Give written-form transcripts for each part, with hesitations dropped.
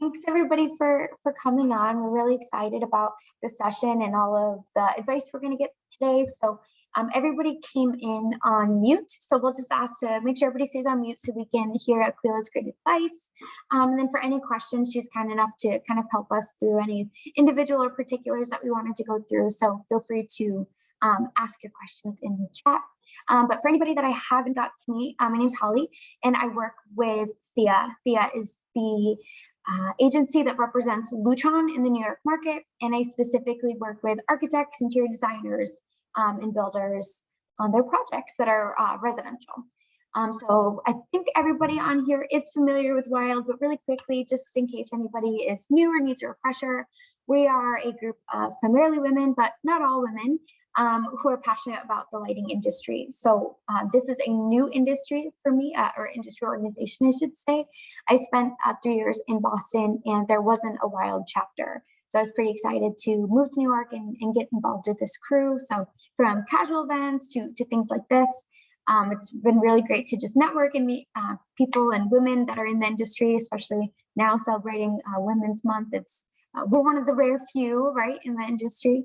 Thanks everybody for coming on. We're really excited about the session and all of the advice we're going to get today. So everybody came in on mute. So we'll just ask to make sure everybody stays on mute so we can hear Aquaila's great advice. And then for any questions, she's kind enough to kind of help us through any individual or particulars that we wanted to go through. So feel free to ask your questions in the chat. But for anybody that I haven't got to meet, my name is Holly and I work with Thea. Thea is the agency that represents Lutron in the New York market, and I specifically work with architects, interior designers, and builders on their projects that are residential. So I think everybody on here is familiar with Wild, but really quickly, just in case anybody is new or needs a refresher, we are a group of primarily women, but not all women, who are passionate about the lighting industry. So this is a new industry for me, or industry organization, I should say. I spent 3 years in Boston and there wasn't a Wild chapter. So I was pretty excited to move to New York and get involved with this crew. So from casual events to things like this, it's been really great to just network and meet people and women that are in the industry, especially now celebrating Women's Month. It's we're one of the rare few, right, in the industry.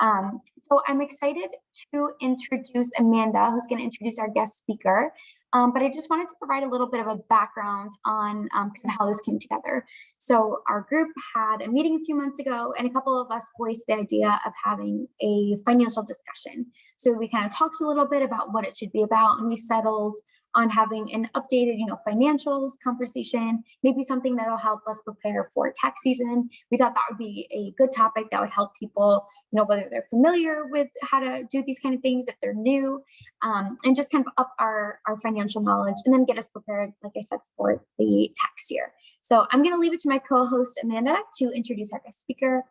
So I'm excited to introduce Amanda, who's going to introduce our guest speaker. But I just wanted to provide a little bit of a background on kind of how this came together. So our group had a meeting a few months ago, and a couple of us voiced the idea of having a financial discussion. So we kind of talked a little bit about what it should be about, and we settled on having an updated, financials conversation, maybe something that'll help us prepare for tax season. We thought that would be a good topic that would help people, whether they're familiar with how to do these kind of things, if they're new, and just kind of up our financial knowledge and then get us prepared, like I said, for the tax year. So I'm going to leave it to my co-host Amanda to introduce our guest speaker.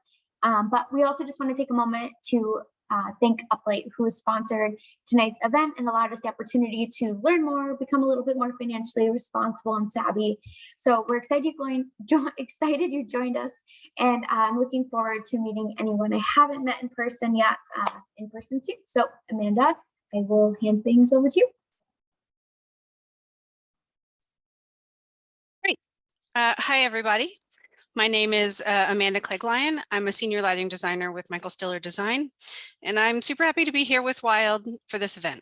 But we also just want to take a moment to thank Uplight, who has sponsored tonight's event and allowed us the opportunity to learn more, become a little bit more financially responsible and savvy. So we're excited you joined us, and I'm looking forward to meeting anyone I haven't met in person yet, in person soon. So Amanda, I will hand things over to you. Great. Hi, everybody. My name is Amanda Clegg-Lyon. I'm a senior lighting designer with Michael Stiller Design, and I'm super happy to be here with Wild for this event.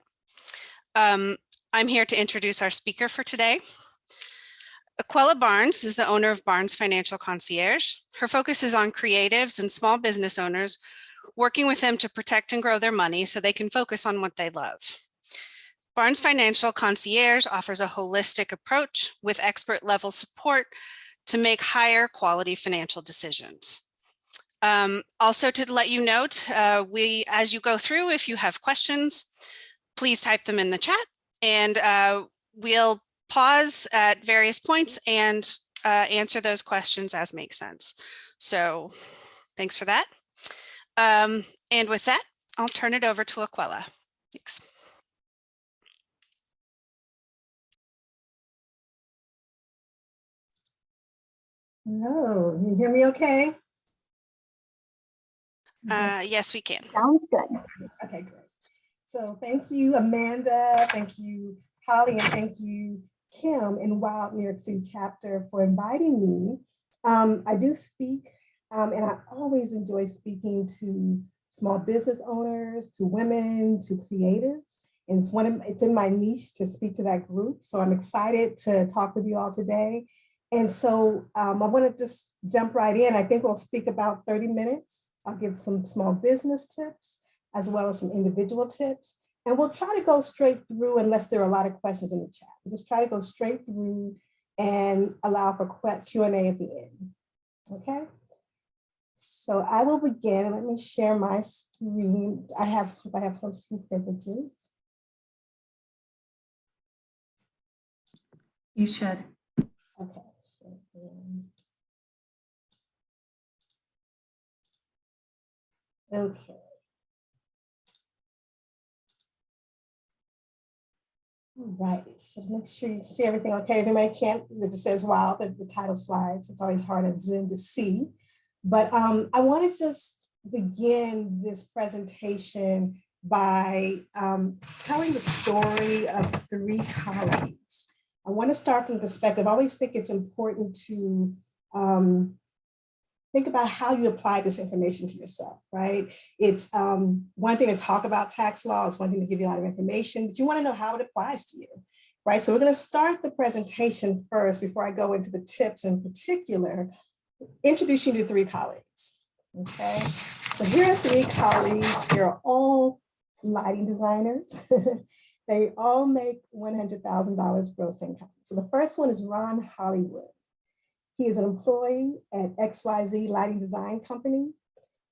I'm here to introduce our speaker for today. Aquaila Barnes is the owner of Barnes Financial Concierge. Her focus is on creatives and small business owners, working with them to protect and grow their money so they can focus on what they love. Barnes Financial Concierge offers a holistic approach with expert level support to make higher quality financial decisions. Also, to let you note, as you go through, if you have questions, please type them in the chat, and we'll pause at various points and answer those questions as makes sense. So thanks for that. And with that, I'll turn it over to Aquaila. Thanks. Hello, can you hear me okay? Yes, we can. Sounds good. Okay, great. So thank you, Amanda. Thank you, Holly, and thank you, Kim, in Wild New York City chapter for inviting me. I do speak, and I always enjoy speaking to small business owners, to women, to creatives. And it's in my niche to speak to that group. So I'm excited to talk with you all today. And so I want to just jump right in. I think we'll speak about 30 minutes. I'll give some small business tips as well as some individual tips. And we'll try to go straight through unless there are a lot of questions in the chat. We'll just try to go straight through and allow for Q&A at the end. Okay. So I will begin. Let me share my screen. I have hosting privileges. You should. Okay. So, okay. All right, so make sure you see everything okay. Everybody can't, it says wow, the title slides. It's always hard on Zoom to see. But I want to just begin this presentation by telling the story of 3 colleagues. I want to start from the perspective. I always think it's important to think about how you apply this information to yourself, right? It's one thing to talk about tax law, it's one thing to give you a lot of information, but you want to know how it applies to you, right? So we're going to start the presentation first before I go into the tips in particular, introducing you to three colleagues, okay? So here are three colleagues. They're all lighting designers. They all make $100,000 gross income. So the first one is Ron Hollywood. He is an employee at XYZ Lighting Design Company.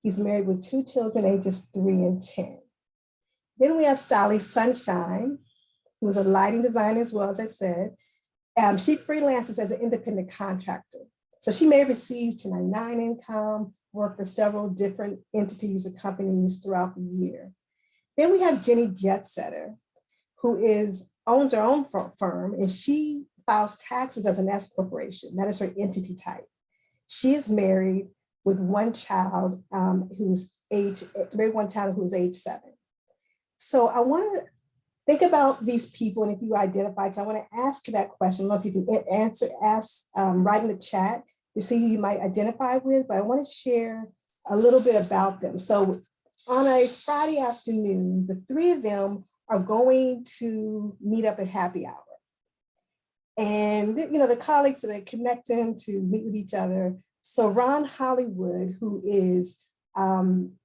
He's married with two children, ages 3 and 10. Then we have Sally Sunshine, who is a lighting designer as well, as I said. She freelances as an independent contractor. So she may have received 1099 income, worked for several different entities or companies throughout the year. Then we have Jenny Jetsetter, who owns her own firm, and she files taxes as an S corporation. That is her entity type. She is married with one child who's age 7. So I want to think about these people, and if you identify, because I want to ask you that question. I don't know if you can write in the chat to see who you might identify with, but I want to share a little bit about them. So on a Friday afternoon, the three of them are going to meet up at happy hour. And the colleagues, so they're connecting to meet with each other. So Ron Hollywood, who is an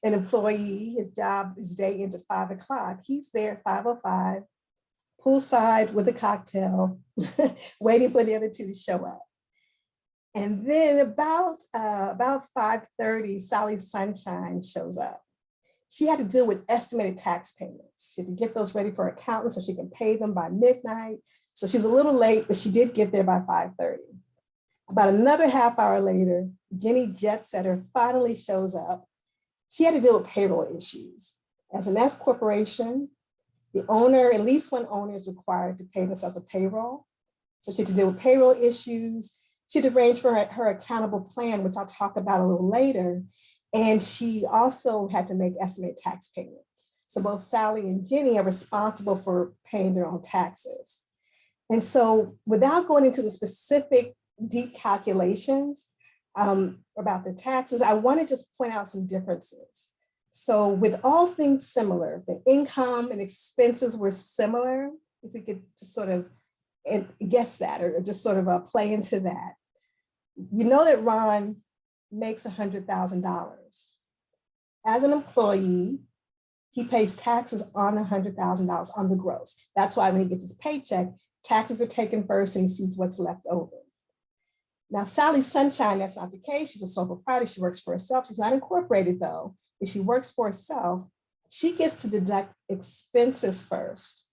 employee, his day ends at 5 o'clock. He's there at 5:05, poolside with a cocktail, waiting for the other two to show up. And then about 5:30, Sally Sunshine shows up. She had to deal with estimated tax payments. She had to get those ready for her accountant so she can pay them by midnight. So she was a little late, but she did get there by 5:30. About another half hour later, Jenny Jetsetter finally shows up. She had to deal with payroll issues. As an S corporation, the owner, at least one owner, is required to pay themselves a payroll. So she had to deal with payroll issues. She had to arrange for her accountable plan, which I'll talk about a little later. And she also had to make estimated tax payments. So both Sally and Jenny are responsible for paying their own taxes. And so without going into the specific deep calculations about the taxes, I want to just point out some differences. So with all things similar, the income and expenses were similar, if we could just sort of guess that or just sort of play into that. You know that Ron makes $100,000. As an employee, he pays taxes on $100,000 on the gross. That's why when he gets his paycheck, taxes are taken first and he sees what's left over. Now, Sally Sunshine, that's not the case. She's a sole proprietor. She works for herself. She's not incorporated though. If she works for herself, she gets to deduct expenses first.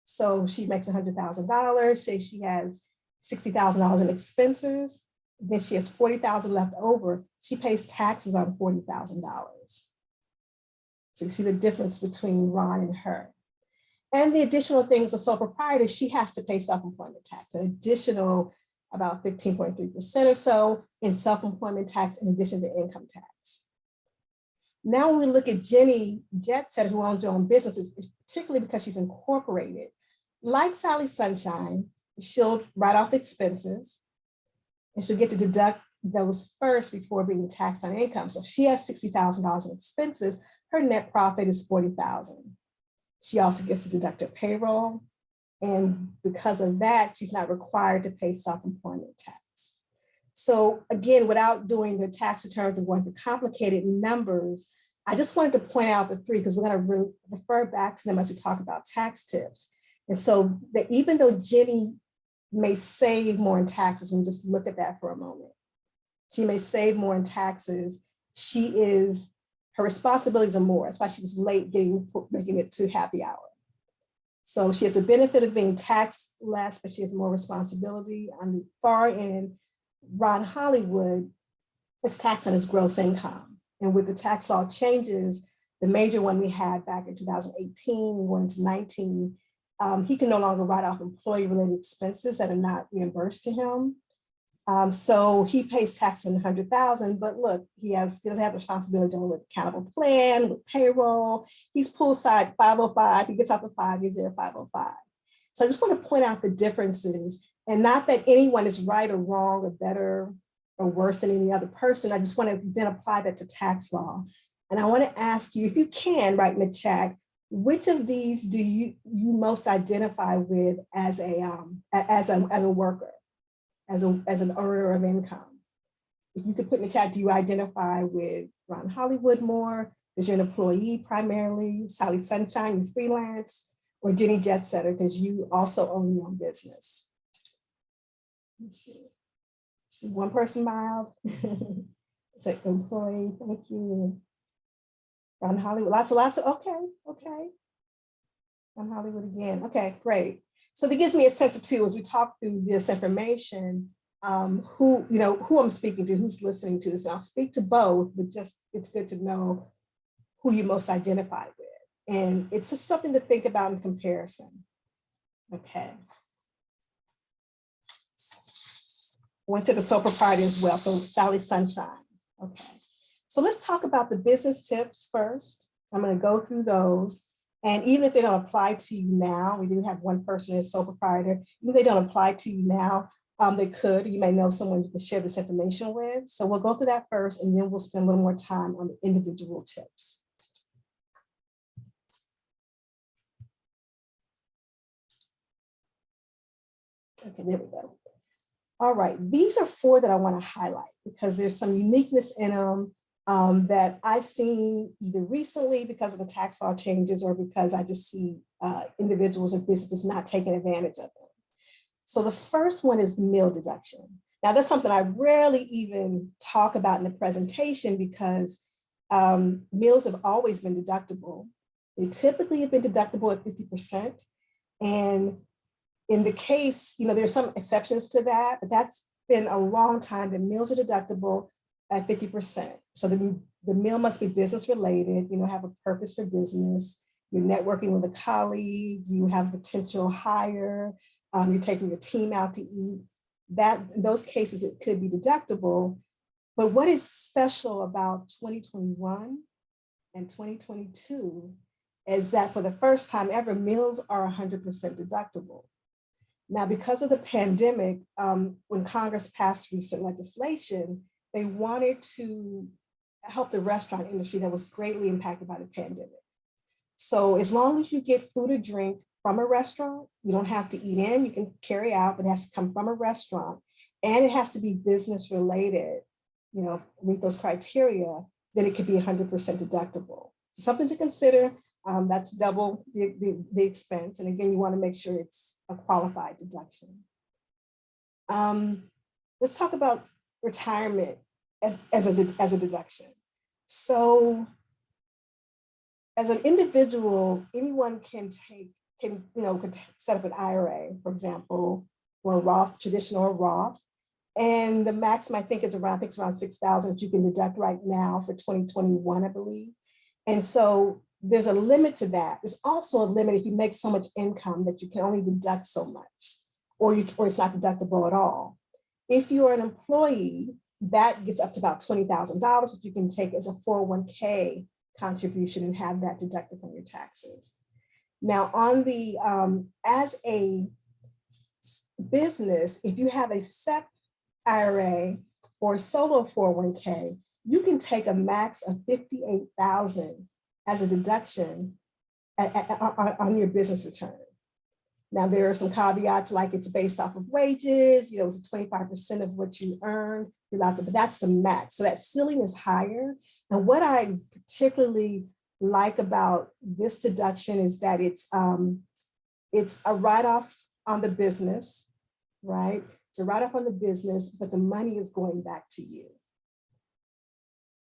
So she makes $100,000, say she has $60,000 in expenses, then she has $40,000 left over. She pays taxes on $40,000. So you see the difference between Ron and her. And the additional things, a sole proprietor, she has to pay self-employment tax, an additional about 15.3% or so in self-employment tax in addition to income tax. Now when we look at Jenny Jetsetter, who owns her own businesses, particularly because she's incorporated, like Sally Sunshine, she'll write off expenses and she'll get to deduct those first before being taxed on income. So if she has $60,000 in expenses, her net profit is $40,000. She also gets to deduct her payroll. And because of that, she's not required to pay self-employment tax. So again, without doing the tax returns and going through complicated numbers, I just wanted to point out the three because we're going to refer back to them as we talk about tax tips. And so that even though Jenny may save more in taxes, and just look at that for a moment. She may save more in taxes. Her responsibilities are more. That's why she was late making it to happy hour. So she has the benefit of being taxed less, but she has more responsibility. On the far end, Ron Hollywood is taxed on his gross income. And with the tax law changes, the major one we had back in 2018, going into 19, he can no longer write off employee-related expenses that are not reimbursed to him. So he pays tax on $100,000, but look, he doesn't have the responsibility dealing with accountable plan, with payroll. He's poolside 5:05. He gets out at 5. He's there at 5:05. So I just want to point out the differences And not that anyone is right or wrong or better or worse than any other person. I just want to then apply that to tax law. And I want to ask you, if you can, write in the chat, which of these do you most identify with as a worker, as an earner of income? If you could put in the chat, do you identify with Ron Hollywood more? Because you're an employee primarily, Sally Sunshine, you freelance, or Jenny Jetsetter, because you also own your own business. Let's see, one person mild. It's an employee, thank you. Ron Hollywood, lots of, okay. Ron Hollywood again, okay, great. So that gives me a sense of too, as we talk through this information, who I'm speaking to, who's listening to this. And I'll speak to both, but just it's good to know who you most identify with. And it's just something to think about in comparison. Okay. Went to the sole proprietor as well, so Sally Sunshine. Okay. So let's talk about the business tips first. I'm going to go through those. And even if they don't apply to you now, we do have one person as sole proprietor, even if they don't apply to you now, they could. You may know someone you can share this information with. So we'll go through that first, and then we'll spend a little more time on the individual tips. Okay, there we go. All right, these are 4 that I want to highlight because there's some uniqueness in them that I've seen either recently because of the tax law changes or because I just see individuals or businesses not taking advantage of them. So the first one is the meal deduction. Now that's something I rarely even talk about in the presentation because meals have always been deductible. They typically have been deductible at 50%. And in the case, there's some exceptions to that, but that's been a long time that meals are deductible at 50%. So the meal must be business related, have a purpose for business. You're networking with a colleague, you have a potential hire, you're taking your team out to eat. In those cases, it could be deductible. But what is special about 2021 and 2022 is that for the first time ever, meals are 100% deductible. Now, because of the pandemic, when Congress passed recent legislation, they wanted to help the restaurant industry that was greatly impacted by the pandemic. So as long as you get food or drink from a restaurant, you don't have to eat in, you can carry out, but it has to come from a restaurant and it has to be business related, meet those criteria, then it could be 100% deductible. So something to consider. That's double the expense. And again, you want to make sure it's a qualified deduction. Let's talk about retirement as a deduction. So as an individual, anyone can set up an IRA, for example, or a Roth, traditional or Roth. And the maximum I think is around $6,000 that you can deduct right now for 2021, I believe. And so there's a limit to that. There's also a limit if you make so much income that you can only deduct so much, or it's not deductible at all. If you're an employee, that gets up to about $20,000 that you can take as a 401k contribution and have that deducted from your taxes. Now, on the as a business, if you have a SEP IRA or a solo 401k, you can take a max of $58,000 as a deduction on your business return. Now, there are some caveats, like it's based off of wages, it's 25% of what you earn, you're allowed to, but that's the max. So that ceiling is higher. And what I particularly like about this deduction is that it's a write-off on the business, right? It's a write-off on the business, but the money is going back to you.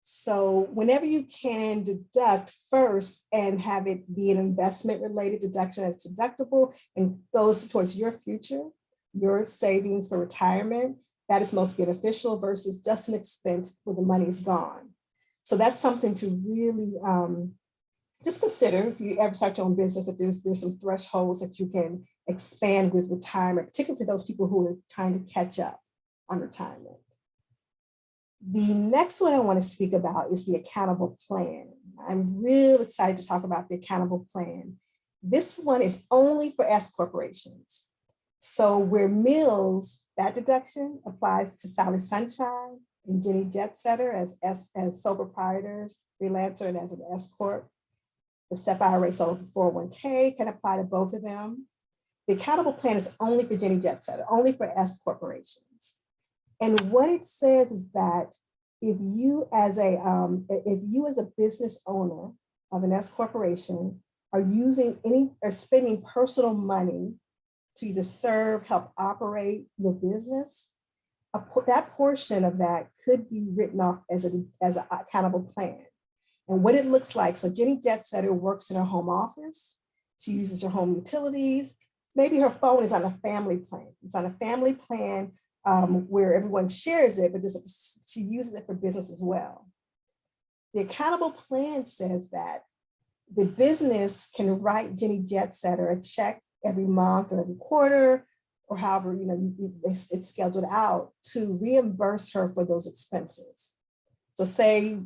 So whenever you can deduct first and have it be an investment related deduction that's deductible and goes towards your future, your savings for retirement, that is most beneficial versus just an expense where the money is gone. So that's something to really just consider if you ever start your own business, if there's some thresholds that you can expand with retirement, particularly for those people who are trying to catch up on retirement. The next one I want to speak about is the accountable plan. I'm real excited to talk about the accountable plan. This one is only for S corporations. So where meals, that deduction applies to Sally Sunshine and Jenny Jetsetter as sole proprietors, freelancer, and as an S Corp. The SEP IRA solo 401k can apply to both of them. The accountable plan is only for Jenny Jetsetter, only for S corporations. And what it says is that if you as a business owner of an S corporation are using or spending personal money to either serve, help operate your business, that portion of that could be written off as an accountable plan. And what it looks like, so Jenny Jetsetter works in her home office. She uses her home utilities. Maybe her phone is on a family plan. It's on a family plan where everyone shares it, but she uses it for business as well. The accountable plan says that the business can write Jenny Jetsetter a check every month or every quarter, or however it's scheduled out to reimburse her for those expenses. So say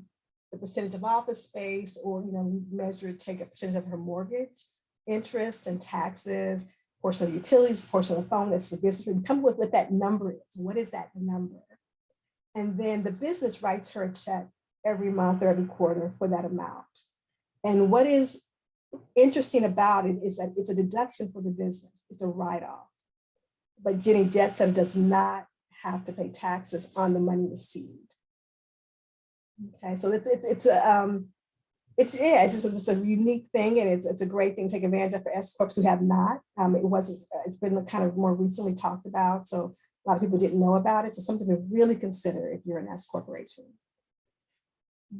the percentage of office space, or take a percentage of her mortgage, interest and taxes, portion of utilities, portion of the phone, that's the business. We come with what that number is. What is that number? And then the business writes her a check every month or every quarter for that amount. And what is interesting about it is that it's a deduction for the business. It's a write-off. But Jenny Jetsetter does not have to pay taxes on the money received. Okay, so it's a unique thing, and it's a great thing to take advantage of for S corps who have not. It's been kind of more recently talked about, so a lot of people didn't know about it. So something to really consider if you're an S corporation.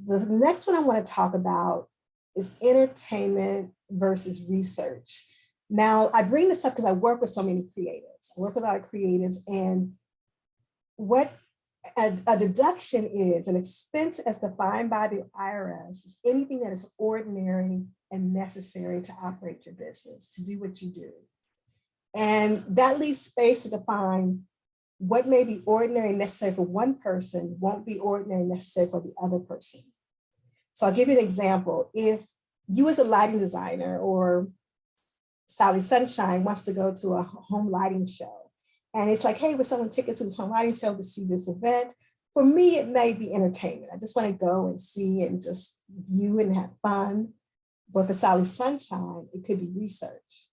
The next one I want to talk about is entertainment versus research. Now, I bring this up because I work with so many creatives. I work with a lot of creatives, and what a deduction is an expense as defined by the IRS is anything that is ordinary and necessary to operate your business, to do what you do. And that leaves space to define what may be ordinary and necessary for one person won't be ordinary and necessary for the other person. So I'll give you an example. If you as a lighting designer or Sally Sunshine wants to go to a home lighting show, and it's like, hey, we're selling tickets to this home lighting show to see this event. For me, it may be entertainment. I just want to go and see and just view and have fun. But for Sally Sunshine, it could be research.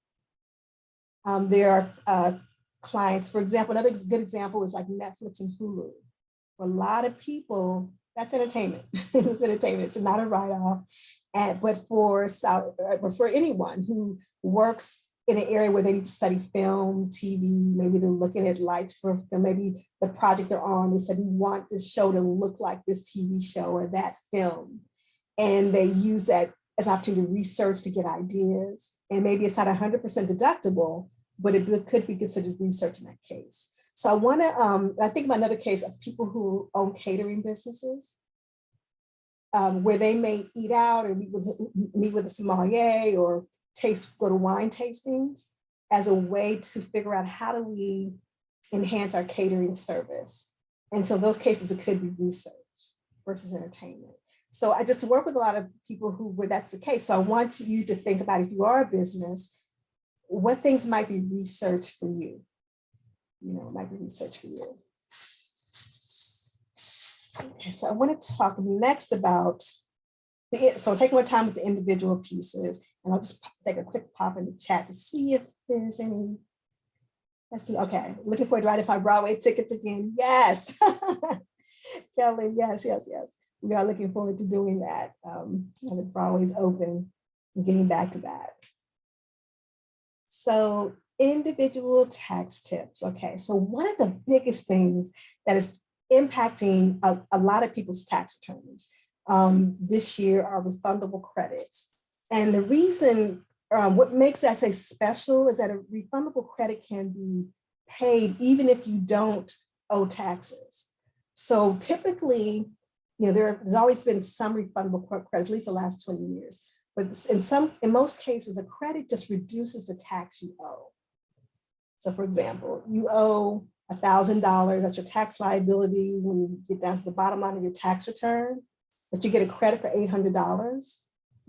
There are clients, for example, another good example is like Netflix and Hulu. For a lot of people, that's entertainment. It's entertainment. It's not a write-off. But for anyone who works in an area where they need to study film, TV, maybe they're looking at lights for film, maybe the project they're on, they said, we want this show to look like this TV show or that film. And they use that as an opportunity to research, to get ideas. And maybe it's not 100% deductible, but it could be considered research in that case. So I want to, I think about another case of people who own catering businesses, where they may eat out or meet with a sommelier or go to wine tastings as a way to figure out how do we enhance our catering service. And so those cases, it could be research versus entertainment. So I just work with a lot of people where that's the case. So I want you to think about, if you are a business, what things might be research for you? It might be research for you. Okay, so I want to talk next about so take more time with the individual pieces, and I'll just take a quick pop in the chat to see if there's any. Okay, looking forward to writing my Broadway tickets again. Yes, Kelly, yes. We are looking forward to doing that. Now that Broadway's open and getting back to that. So individual tax tips. Okay, so one of the biggest things that is impacting a lot of people's tax returns this year are refundable credits. And the reason, what makes that say special is that a refundable credit can be paid even if you don't owe taxes. So typically, there's always been some refundable credits, at least the last 20 years. But in most cases, a credit just reduces the tax you owe. So for example, you owe $1,000, that's your tax liability when you get down to the bottom line of your tax return, but you get a credit for $800 or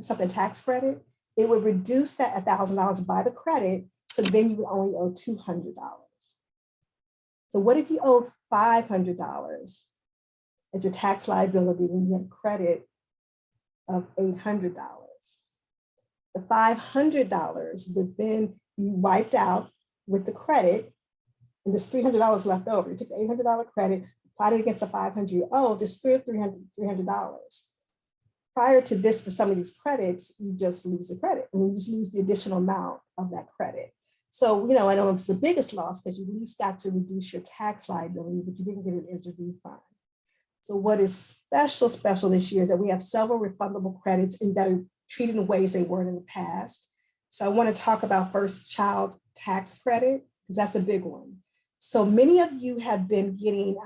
something, tax credit, it would reduce that $1,000 by the credit, so then you would only owe $200. So what if you owed $500 as your tax liability and you had a credit of $800? The $500 would then be wiped out with the credit, and there's $300 left over. You took the $800 credit, applied it against the $500 you owe, there's still $300. Prior to this, for some of these credits, you just lose the credit, and you just lose the additional amount of that credit. So, you know, I know it's the biggest loss because you at least got to reduce your tax liability, but you didn't get it as a refund. So what is special this year is that we have several refundable credits and that are treated in ways they weren't in the past. So I want to talk about first child tax credit, because that's a big one. So many of you have been getting,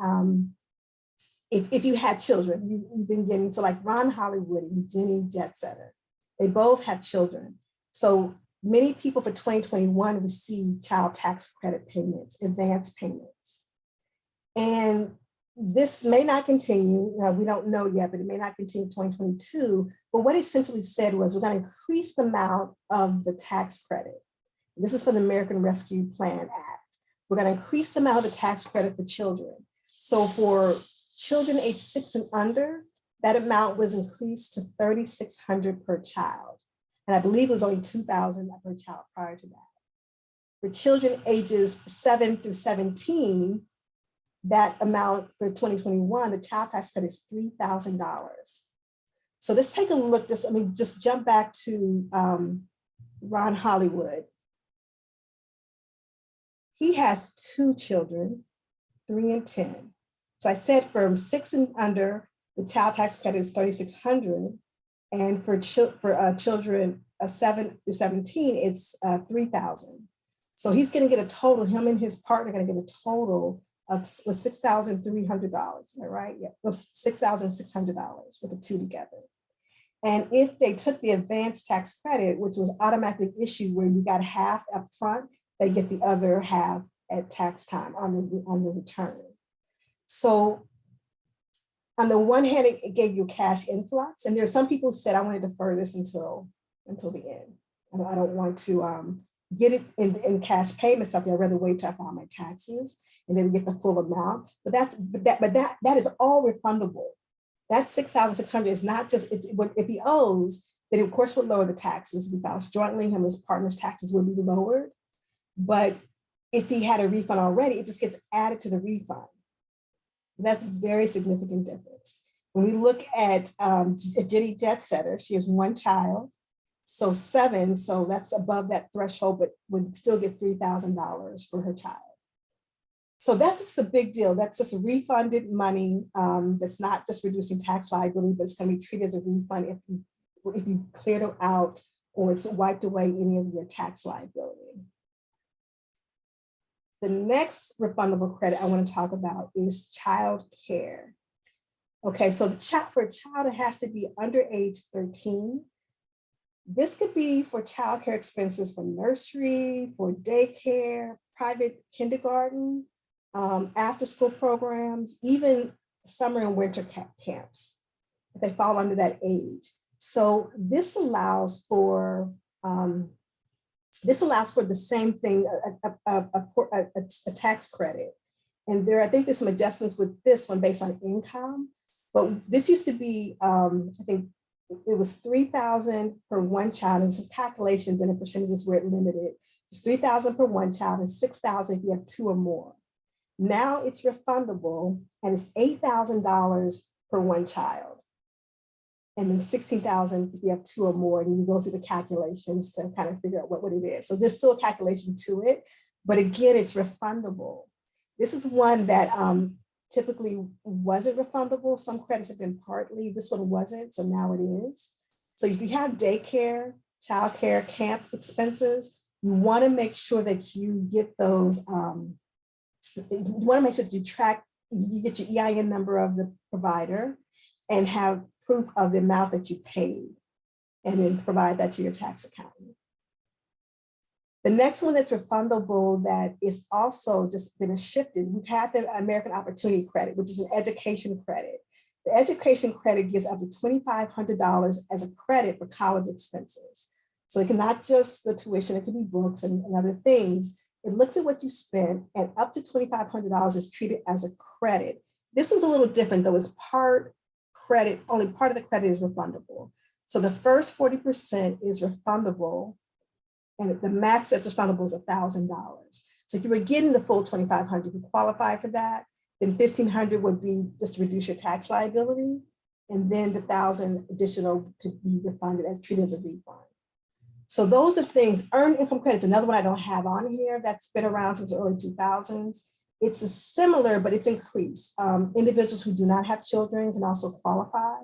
if you had children, you've been getting, so like Ron Hollywood and Jenny Jetsetter, they both had children. So many people for 2021 received child tax credit payments, advance payments. And this may not continue, we don't know yet, but it may not continue in 2022. But what it essentially said was we're going to increase the amount of the tax credit. This is for the American Rescue Plan Act. We're going to increase the amount of the tax credit for children. So for children aged 6 and under, that amount was increased to $3,600 per child. And I believe it was only $2,000 per child prior to that. For children ages 7 through 17, that amount for 2021, the child tax credit is $3,000. So let's take a look, just jump back to Ron Hollywood. He has 2 children, 3 and 10. So I said from 6 and under, the child tax credit is $3,600. And for children 7 through 17, it's $3,000. So he's going to get a total, him and his partner are going to get a total of $6,300. Is that right? Yeah, $6,600 with the 2 together. And if they took the advanced tax credit, which was automatically issued where you got half up front, they get the other half at tax time on the return. So on the one hand, it gave you cash influx. And there are some people who said, I want to defer this until the end. I don't want to get it in cash payments. I'd rather wait till I file my taxes and then get the full amount. But that is all refundable. That $6,600 is not just, if he owes, then of course would lower the taxes. If he files jointly, him and his partner's taxes would be lowered. But if he had a refund already, it just gets added to the refund. That's a very significant difference. When we look at Jenny Jetsetter, she has 1 child, so 7, so that's above that threshold, but would still get $3,000 for her child. So that's just a big deal. That's just refunded money that's not just reducing tax liability, but it's going to be treated as a refund if you cleared it out or it's wiped away any of your tax liability. The next refundable credit I want to talk about is child care. Okay, so for a child, it has to be under age 13. This could be for child care expenses for nursery, for daycare, private kindergarten, after school programs, even summer and winter camps, if they fall under that age. So this allows for the same thing, a tax credit. And I think there's some adjustments with this one based on income, but this used to be, I think it was $3,000 per 1 child. And some calculations and the percentages were limited. It's $3,000 per 1 child and $6,000 if you have 2 or more. Now it's refundable and it's $8,000 per 1 child. And then $16,000 if you have 2 or more, and you go through the calculations to kind of figure out what it is. So there's still a calculation to it, but again, it's refundable. This is one that typically wasn't refundable. Some credits have been partly, this one wasn't, so now it is. So if you have daycare, childcare, camp expenses, you want to make sure that you get those, you want to make sure that you get your EIN number of the provider and have proof of the amount that you paid, and then provide that to your tax accountant. The next one that's refundable that is also just been shifted, we've had the American Opportunity Credit, which is an education credit. The education credit gives up to $2,500 as a credit for college expenses. So it can not just the tuition, it could be books and other things, It looks at what you spent, and up to $2,500 is treated as a credit. This one's a little different though. It's part credit, only part of the credit is refundable. So the first 40% is refundable, and the max that's refundable is $1,000. So if you were getting the full $2,500, you qualify for that, then $1,500 would be just to reduce your tax liability. And then the $1,000 additional could be refunded as treated as a refund. So those are things. Earned income credit is another one I don't have on here that's been around since the early 2000s. It's a similar, but it's increased. Individuals who do not have children can also qualify,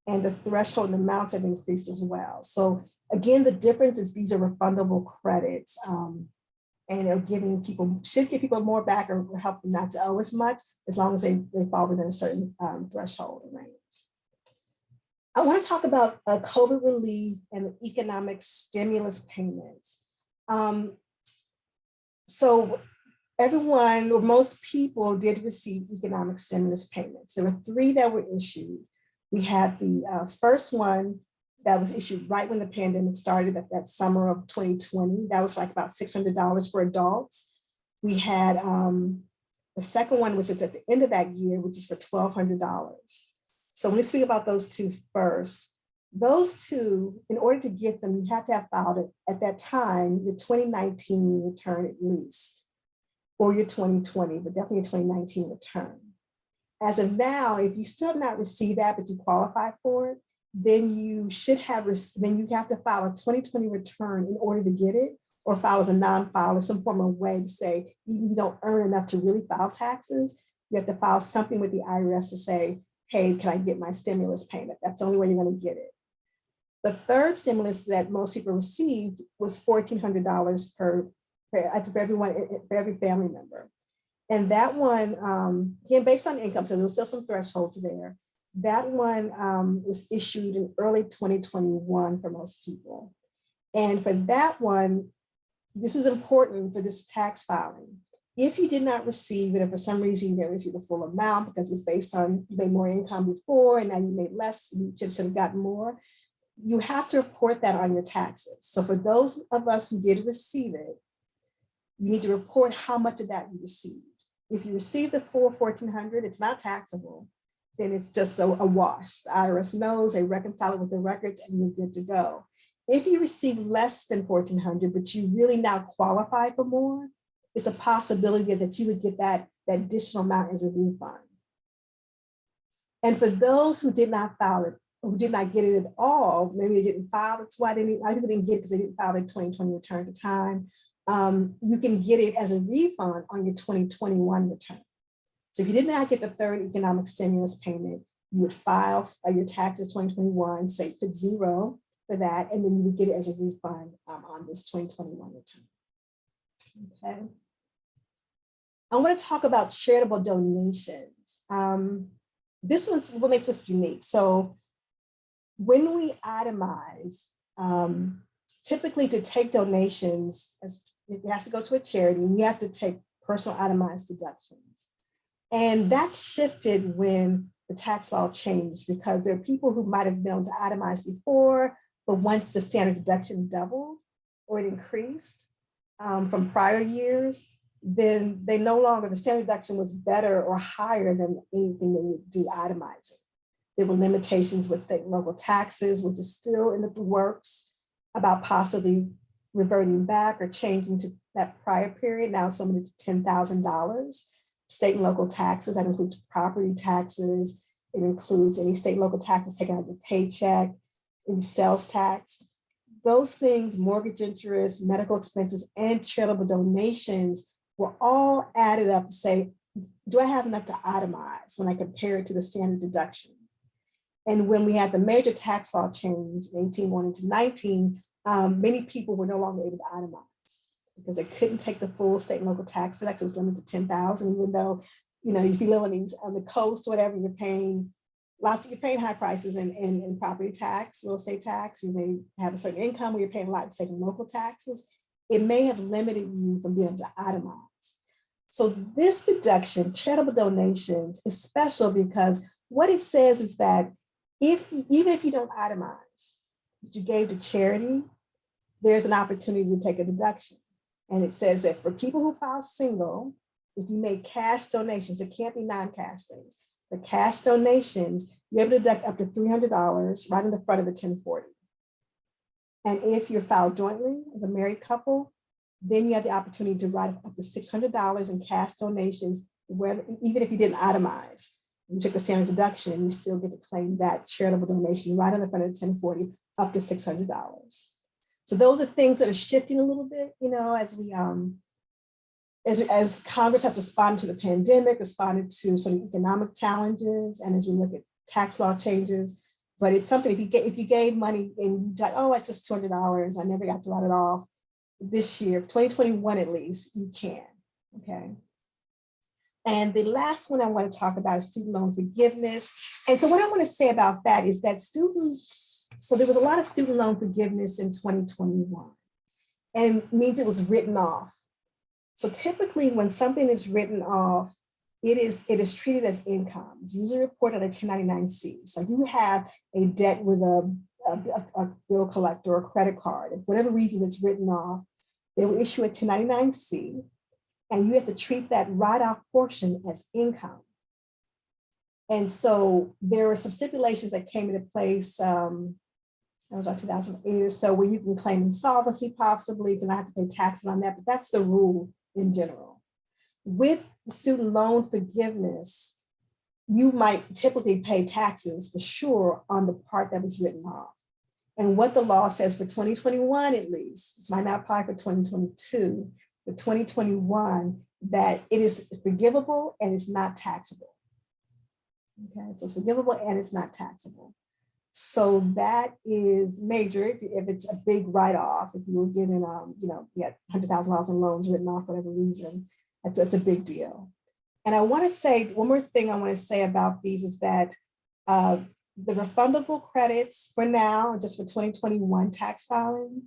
and the threshold and the amounts have increased as well. So again, the difference is these are refundable credits, and they're giving people, should give people more back or help them not to owe as much, as long as they fall within a certain threshold and range. I want to talk about COVID relief and economic stimulus payments. So everyone, or most people, did receive economic stimulus payments. There were 3 that were issued. We had the first one that was issued right when the pandemic started, at that summer of 2020. That was like about $600 for adults. We had the second one, which is at the end of that year, which is for $1,200. So when we speak about those 2 first, those 2, in order to get them, you had to have filed it at that time, your 2019 return at least, or your 2020, but definitely your 2019 return. As of now, if you still have not received that, but you qualify for it, then you should have, then you have to file a 2020 return in order to get it, or file as a non-filer, some form of way to say, even if you don't earn enough to really file taxes, you have to file something with the IRS to say, hey, can I get my stimulus payment? That's the only way you're going to get it. The third stimulus that most people received was $1,400 for everyone, for every family member. And that one, again, based on income, so there was still some thresholds there. That one was issued in early 2021 for most people. And for that one, this is important for this tax filing. If you did not receive it, or for some reason you didn't receive the full amount because it's based on you made more income before and now you made less, you should have gotten more, you have to report that on your taxes. So for those of us who did receive it, you need to report how much of that you received. If you receive the full $1,400, it's not taxable, then it's just a wash. The IRS knows, they reconcile it with the records, and you're good to go. If you receive less than $1,400, but you really now qualify for more, it's a possibility that you would get that additional amount as a refund. And for those who did not file it, who did not get it at all, maybe they didn't file, that's why people didn't get it because they didn't file their 2020 return at the time. You can get it as a refund on your 2021 return. So if you did not get the third economic stimulus payment, you would file your taxes 2021, say put 0 for that, and then you would get it as a refund on this 2021 return. Okay. I want to talk about charitable donations. This one's what makes us unique. So when we itemize, typically to take donations, it has to go to a charity, and you have to take personal itemized deductions. And that shifted when the tax law changed, because there are people who might have been able to itemize before, but once the standard deduction doubled or it increased from prior years, then they no longer, the standard deduction was better or higher than anything they would do itemizing. There were limitations with state and local taxes, which is still in the works, about possibly reverting back or changing to that prior period. Now it's limited to $10,000. State and local taxes, that includes property taxes. It includes any state and local taxes taken out of your paycheck, any sales tax. Those things, mortgage interest, medical expenses, and charitable donations were all added up to say, do I have enough to itemize when I compare it to the standard deduction? And when we had the major tax law change in 18 into 19, many people were no longer able to itemize because they couldn't take the full state and local tax deduction. It was limited to $10,000, even though, you know, if you live on the coast or whatever, you're paying high prices in property tax, real estate tax. You may have a certain income where you're paying a lot in state and local taxes. It may have limited you from being able to itemize. So this deduction, charitable donations, is special because what it says is that even if you don't itemize, but you gave to charity, there's an opportunity to take a deduction. And it says that for people who file single, if you make cash donations, it can't be non-cash things. For cash donations, you're able to deduct up to $300 right in the front of the 1040. And if you're filed jointly as a married couple, then you have the opportunity to write up to $600 in cash donations, even if you didn't itemize. You took the standard deduction, you still get to claim that charitable donation right on the front of the 1040, up to $600. So those are things that are shifting a little bit, as we as Congress has responded to the pandemic, responded to some economic challenges, and as we look at tax law changes. But it's something, if you gave money and you're like, oh, it's just $200, I never got to write it off. This year, 2021 at least, you can, okay? And the last one I want to talk about is student loan forgiveness. And so what I want to say about that is that so there was a lot of student loan forgiveness in 2021, and means it was written off. So typically when something is written off, it is treated as income. It's usually reported on a 1099-C. So you have a debt with a bill collector or credit card, and for whatever reason it's written off, they will issue a 1099-C, and you have to treat that write-off portion as income. And so there were some stipulations that came into place, that was like 2008 or so, where you can claim insolvency possibly, to not have to pay taxes on that, but that's the rule in general. With student loan forgiveness, you might typically pay taxes for sure on the part that was written off. And what the law says for 2021, at least, this might not apply for 2022, but 2021, that it is forgivable and it's not taxable. Okay, so it's forgivable and it's not taxable. So that is major if it's a big write-off. If you were given, you had $100,000 in loans written off for whatever reason, that's a big deal. And I want to say, one more thing I want to say about these is that the refundable credits for now, just for 2021 tax filing,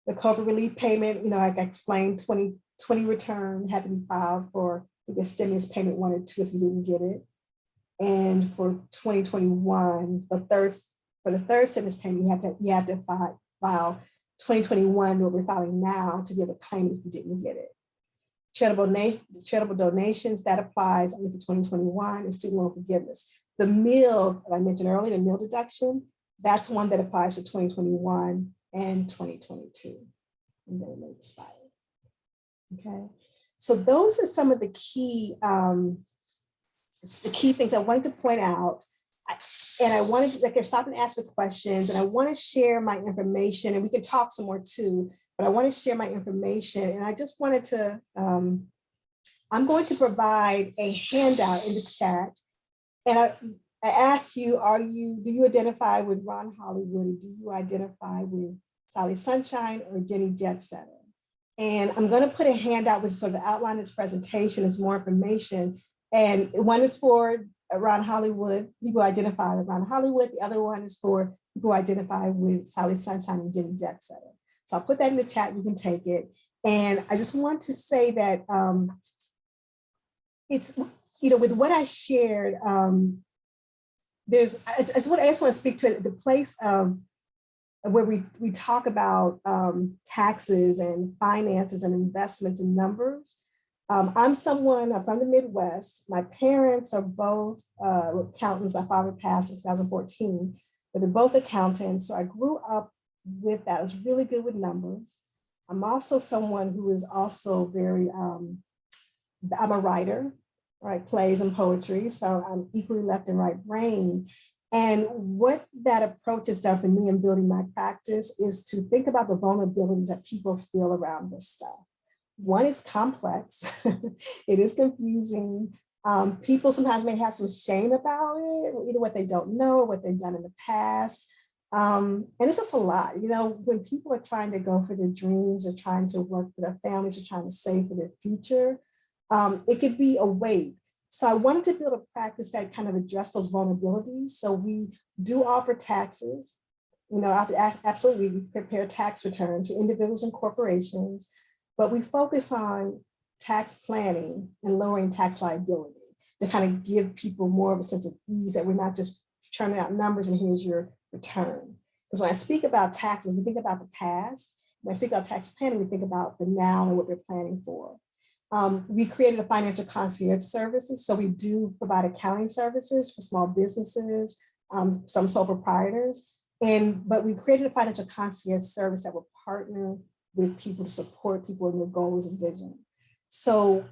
the COVID relief payment, I explained 2020 return had to be filed for the stimulus payment 1 or 2 if you didn't get it. And for 2021, for the third stimulus payment, you have to file 2021, what we're filing now, to give a claim if you didn't get it. Charitable donations, that applies only for 2021, and student loan forgiveness. The meal that I mentioned earlier, the meal deduction, that's one that applies to 2021 and 2022, and then it may expire. Okay, so those are some of the key things I wanted to point out. And I wanted to stop and ask for questions, and I want to share my information, and we can talk some more too, but I want to share my information. And I just wanted to, I'm going to provide a handout in the chat. And I asked you, do you identify with Ron Hollywood, or do you identify with Sally Sunshine or Jenny Jetsetter? And I'm going to put a handout with sort of the outline of this presentation as more information. And one is for Ron Hollywood, people who identify with Ron Hollywood. The other one is for people who identify with Sally Sunshine and Jenny Jetsetter. So I'll put that in the chat, you can take it. And I just want to say that it's, with what I shared, I just want to speak to the place of where we talk about taxes and finances and investments and numbers. I'm from the Midwest. My parents are both accountants. My father passed in 2014, but they're both accountants. So I grew up with that. I was really good with numbers. I'm also someone who is also very, I'm a writer, right? Plays and poetry. So I'm equally left and right brain. And what that approach has done for me in building my practice is to think about the vulnerabilities that people feel around this stuff. One, it's complex. It is confusing. People sometimes may have some shame about it, either what they don't know or what they've done in the past. And it's just a lot, when people are trying to go for their dreams or trying to work for their families or trying to save for their future, it could be a weight. So I wanted to build a practice that kind of addressed those vulnerabilities. So we do offer taxes, absolutely, we prepare tax returns for individuals and corporations, but we focus on tax planning and lowering tax liability to kind of give people more of a sense of ease, that we're not just churning out numbers and here's your return. Because when I speak about taxes, we think about the past, when I think about tax planning, we think about the now and what we're planning for. We created a financial concierge services. So we do provide accounting services for small businesses, some sole proprietors. But we created a financial concierge service that will partner with people to support people in their goals and vision. So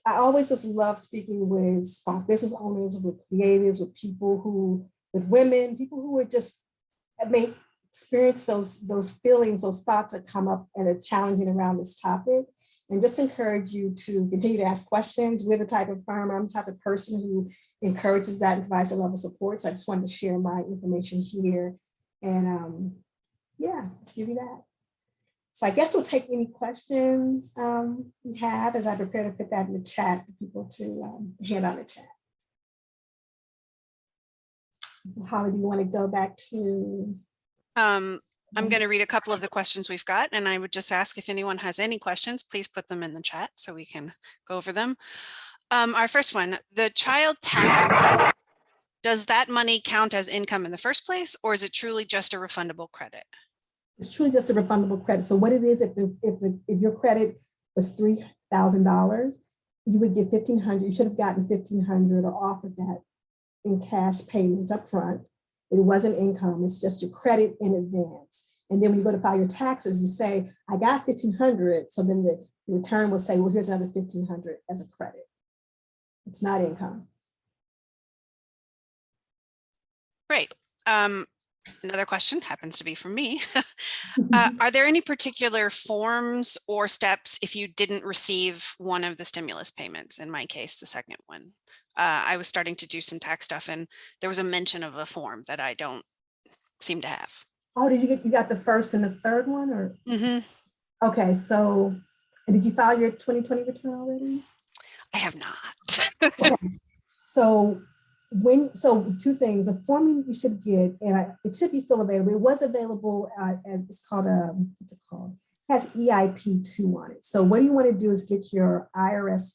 I always just love speaking with small business owners, with creatives, with people who, with women, people who are just may experience those feelings, those thoughts that come up and are challenging around this topic. And just encourage you to continue to ask questions. We're the type of firm, I'm the type of person who encourages that and provides a level of support. So I just wanted to share my information here. And yeah, let's give you that. So I guess we'll take any questions you have as I prepare to put that in the chat for people to hand on the chat. So Holly, do you want to go back to? I'm going to read a couple of the questions we've got, and I would just ask if anyone has any questions, please put them in the chat so we can go over them. Our first one, the child tax credit, does that money count as income in the first place, or is it truly just a refundable credit? It's truly just a refundable credit. So what it is, if your credit was $3,000, you would get $1,500. You should have gotten $1,500 or offered that in cash payments up front. It wasn't income, it's just your credit in advance. And then when you go to file your taxes, you say, I got $1,500. So then the return will say, well, here's another $1,500 as a credit. It's not income. Great. Another question happens to be from me. Are there any particular forms or steps if you didn't receive one of the stimulus payments? In my case, the second one. I was starting to do some tax stuff and there was a mention of a form that I don't seem to have. Oh, you got the first and the third one, or? Mm-hmm. Okay, so did you file your 2020 return already? I have not. Okay. So two things. A form you should get, and it should be still available. It was available as it's called what's it called? It has EIP2 on it. So what you want to do is get your IRS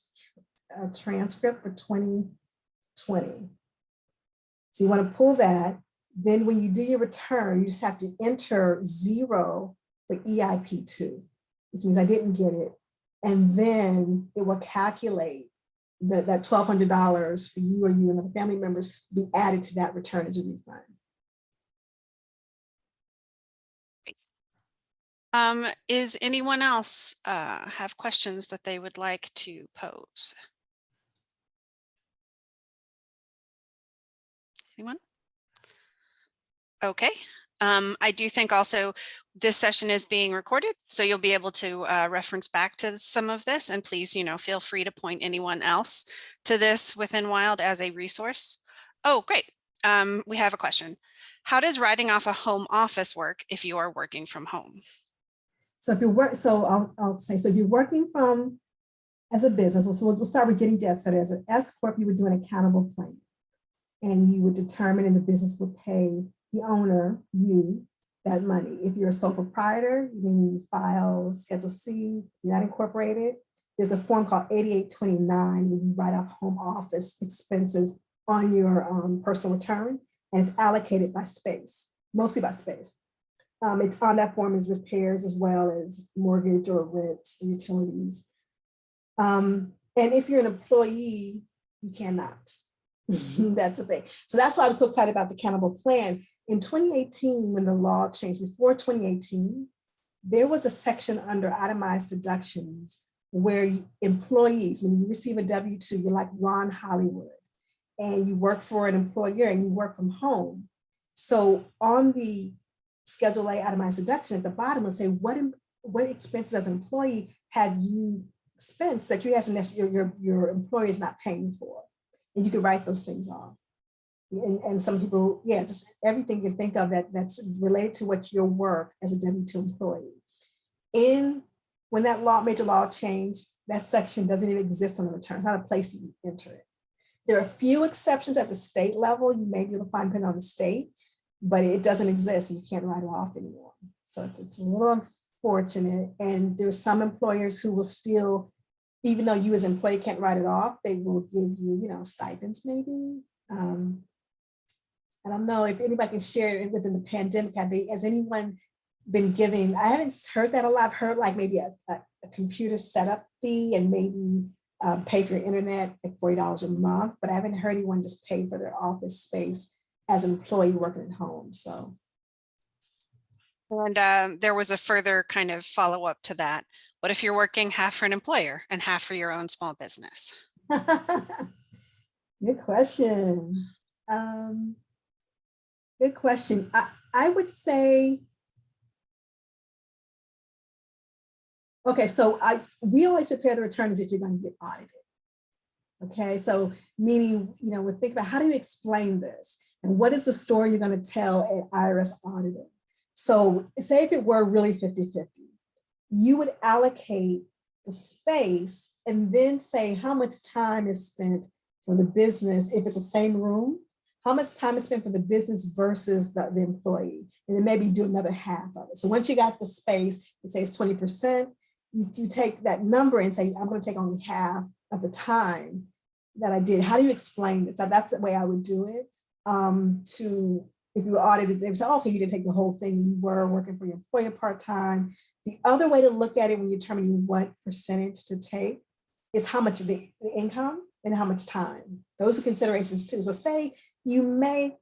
transcript for 2020. So you want to pull that. Then when you do your return, you just have to enter 0 for EIP2, which means I didn't get it. And then it will calculate that $1,200 for you or you and other family members be added to that return as a refund. Is anyone else have questions that they would like to pose? Anyone? Okay. I do think also this session is being recorded, so you'll be able to reference back to some of this, and please, feel free to point anyone else to this within Wild as a resource. Oh, great. We have a question. How does writing off a home office work if you are working from home? So if you're I'll say, so if you're working from as a business, we'll start with Jenny Jett. So as an S Corp, you would do an accountable plan, and you would determine, and the business would pay the owner, you, that money. If you're a sole proprietor, then you file Schedule C, you're not incorporated. There's a form called 8829 where you write off home office expenses on your personal return, and it's allocated by space, mostly by space. It's on that form is repairs as well as mortgage or rent or utilities. And if you're an employee, you cannot. That's a thing. So that's why I was so excited about the accountable plan. In 2018, when the law changed, before 2018, there was a section under itemized deductions where employees, when you receive a W-2, you're like Ron Hollywood, and you work for an employer and you work from home. So on the Schedule A itemized deduction at the bottom will say, what expenses as an employee have you spent that you hasn't your employer is not paying for? And you can write those things off. And some people, yeah, just everything you think of that's related to what your work as a W-2 employee. When that major law changed, that section doesn't even exist on the return. It's not a place you enter it. There are a few exceptions at the state level. You may be able to find depending on the state, but it doesn't exist and you can't write it off anymore. So it's a little unfortunate. And there's some employers who will still, even though you as an employee can't write it off, they will give you, stipends maybe. I don't know if anybody can share it within the pandemic. Has anyone been giving, I haven't heard that a lot. I've heard like maybe a computer setup fee and maybe pay for your internet at $40 a month, but I haven't heard anyone just pay for their office space as an employee working at home. So. And there was a further kind of follow up to that. What if you're working half for an employer and half for your own small business? Good question. Good question. I would say, okay, so we always prepare the return as if you're going to get audited. Okay, so meaning, we think about how do you explain this? And what is the story you're going to tell at IRS auditing? So say if it were really 50-50, you would allocate the space and then say how much time is spent for the business, if it's the same room, how much time is spent for the business versus the employee, and then maybe do another half of it. So once you got the space, it says 20%, you take that number and say, I'm going to take only half of the time that I did. How do you explain this? So that's the way I would do it. If you audited, they would say, oh, okay, you didn't take the whole thing. You were working for your employer part-time. The other way to look at it when you're determining what percentage to take is how much of the income and how much time. Those are considerations too. So say you make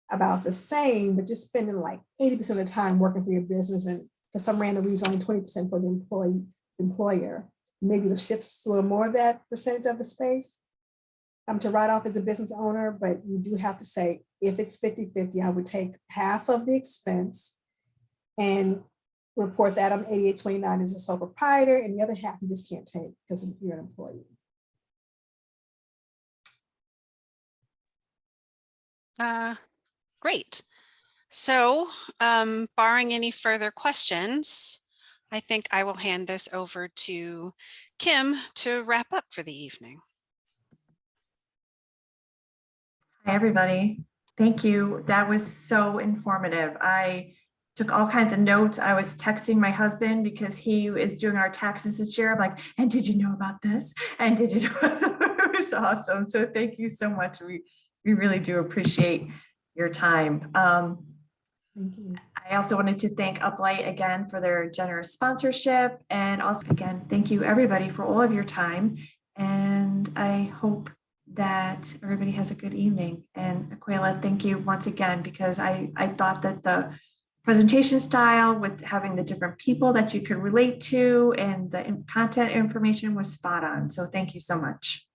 about the same, but you're spending like 80% of the time working for your business, and for some random reason, only 20% for the employer. Maybe the shifts a little more of that percentage of the space to write off as a business owner, but you do have to say, if it's 50-50, I would take half of the expense and report that on 8829 as a sole proprietor, and the other half you just can't take because you're an employee. Great. So barring any further questions, I think I will hand this over to Kim to wrap up for the evening. Hi, everybody. Thank you. That was so informative. I took all kinds of notes. I was texting my husband because he is doing our taxes this year. I'm like, and did you know about this? And did you know? It was awesome. So thank you so much. We really do appreciate your time. Thank you. I also wanted to thank Uplight again for their generous sponsorship. And also, again, thank you everybody for all of your time. And I hope that everybody has a good evening. And Aquila, thank you once again, because I thought that the presentation style with having the different people that you could relate to and the content information was spot on. So thank you so much.